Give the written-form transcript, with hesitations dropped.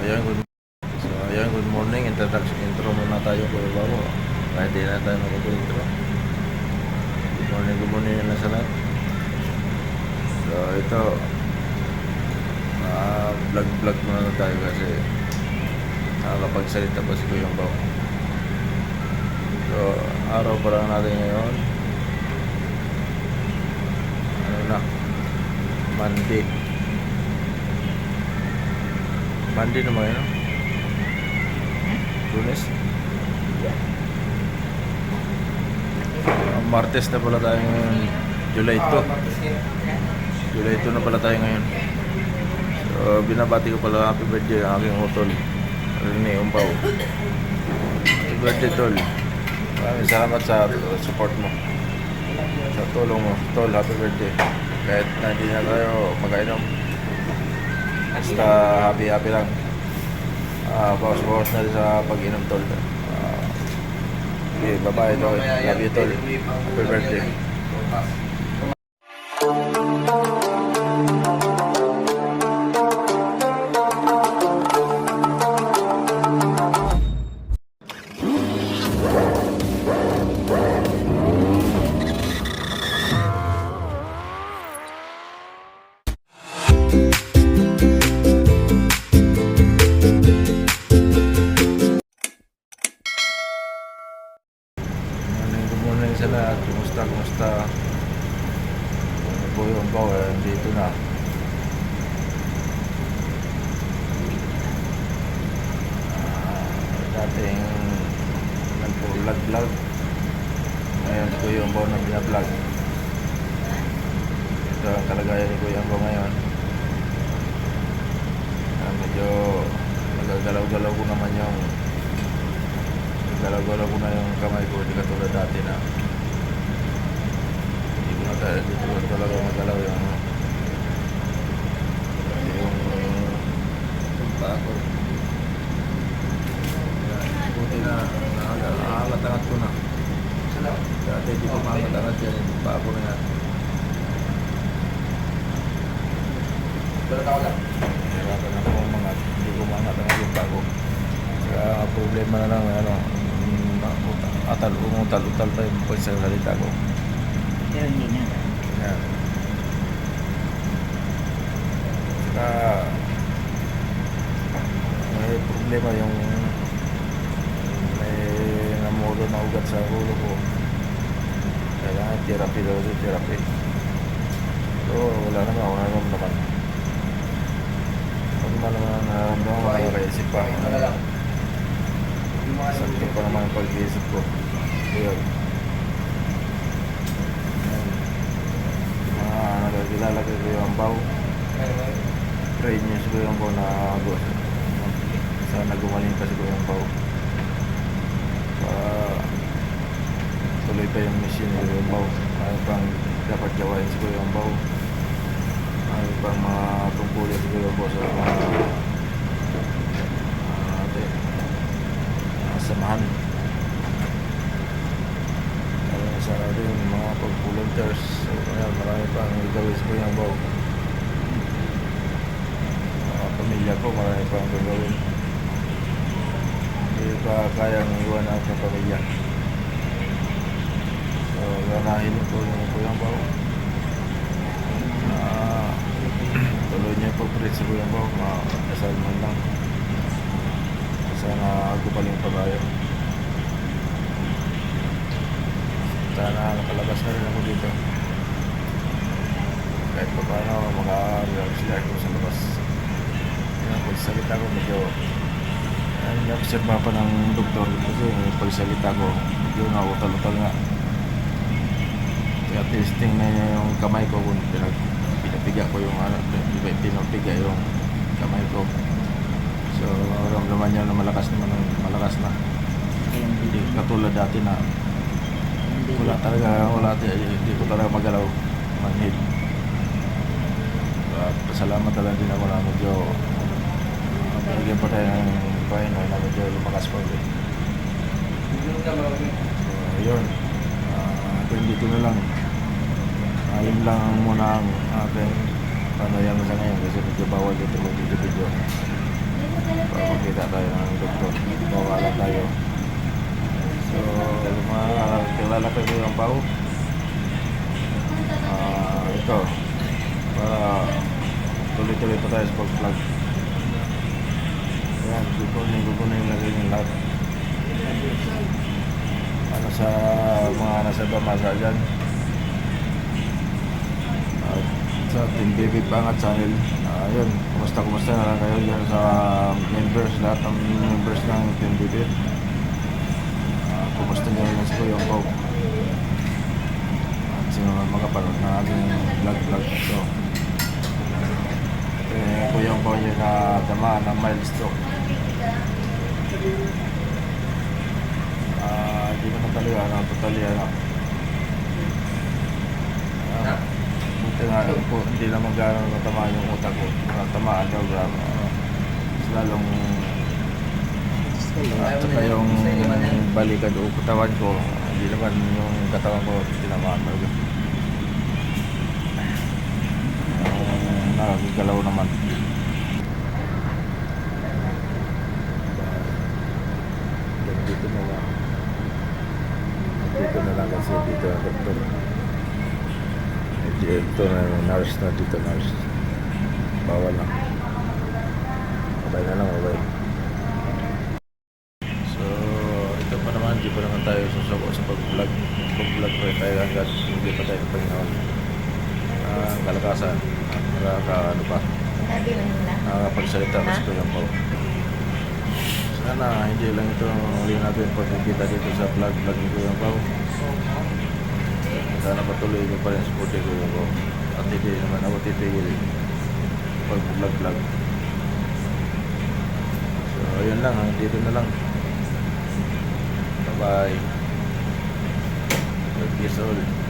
Ayan, good morning. Intro muna tayo po bago. Kahit di na tayo mag-intro. Good morning na sa lahat. So, ito, vlog muna na tayo kasi nakakapagsalita pa si Kuyang Bao. So, araw pa lang natin ngayon. Ano na? Monday naman yun, no? Lunes. Martes na pala tayo ngayon. July 2 na pala tayo ngayon. So, binabati ko pala happy birthday ang aking utol Rene Umpaw. Happy birthday, tol. Maraming salamat sa support mo, sa tulong mo, tol. Happy birthday. Kahit na hindi na tayo magkainom, basta happy lang. Bawas na sa pag-inom, tol. Okay, bye-bye, tol. Love you, tol. Happy birthday. Good morning sa lahat. Kumusta? Po yung Bao, dito na. Dating nagpo-vlog. Ngayon po yung Bao na binablog. Ito ang kalagayan ni Kuya Bao ngayon. Medyo nagagalaw-galaw ko naman yung galaw-galaw ko na yung kamay ko, hindi katulad dati na hindi ko talaga magalaw yung paa ko. Buti na nakaangat-angat ko na. Dati hindi ko maangat-angat yan, yung paa ko na yan. Hirapan na ako umangat, hindi ko maangat-angat yung paa ko. Kaya problema na lang, umutal-utal pa yung pagsasalita ko. Pero hindi na. Yan. Saka may problema yung may namulo na ugat sa ulo ko. Kailangan therapy. So wala naman ako naman. Pag naman naramdaman ko makaisip pa. Sakit pa naman ang pag-iisip ko. Yun. Nagkilala kay Kuyang Bao. Pray niyo si Kuyang Bao na sana gumaling pa si Kuyang Bao. Tuloy pa yung mission ni Kuyang Bao. May pang dapat gawain si Kuyang Bao. May pang mga tungkulin si Kuyang Bao sa mga samahan. Sana din mga pag-volunteers. So, marami pang gagawin sa Kuyang Bao. Mga pamilya ko, marami pang gagawin. Hindi pa kayang iwan natin ang pamilya. So, ganahin ko yung Kuyang Bao. Tuloy niya pag-pray sa Kuyang Bao. Makasal man lang. Sana gumaling pa tayo. Sana nakalabas na rin ako dito. Kahit pa paano maka-relax ko sa labas. Pagsalita ko medyo na-observe pa ng doktor kasi pagsalita ko medyo nautal-utal nga. Kaya testing na yung kamay ko kung pinapiga ko yung pinapiga yung kamay ko. So ramdaman niya na malakas na. Hindi katulad dati na hindi ko talaga magalaw, manhid. Pasalamat talaga din ako na medyo bigyan pa tayo ng Panginoon na medyo lumakas pa ulit. So yun, dito na lang. Yun lang muna ang aking panayan sa ngayon kasi medyo bawal dito mag-video. makita tayo ng doktor. Bawala tayo. So, mga kilala ko yung ang pao. Ito. Para tuloy-tuloy pa tayo sa pag-vlog. Ayan, gugunin yung lagay yung lahat. Ano sa mga nasa Bamasa dyan. At sa Team Baby Pangat Channel. Yun, kumusta na lang kayo dyan sa members, lahat ng members ng Team Baby. Kumusta nyo rin sa Kuyong Pao. At sino makapanood na ating vlog ito. Kuyong Pao niya na tamaan ng mild stroke. Hindi naman talaga, totally buti nga po, hindi naman gano'n natamaan yung utak ko. Natamaan daw lalong at saka yung balikan o katawan ko, hindi naman yung katawan ko tinamaan talaga. Nakagalaw naman. Dito na lang. Dito na lang kasi dito ang doktor. Ito na yung nurse na dito, nurse. Bawal lang. Mabay na lang, mabay. So, ito pa naman, di pa naman tayo susuko sa pag-vlog. Pag-vlog pa rin tayo hanggat hindi pa tayo Panginoon. Kalakasan. Ano pa. Nakakapagsalita kasi ko yung po. Sana hindi lang ito uli natin pagkikita dito sa vlog ni Kuya Pao. Sana patuloy ko pa rin support ni Kuya Pao. At hindi naman ako titigil pag vlog. So ayun lang, dito na lang. Bye bye. God bless all.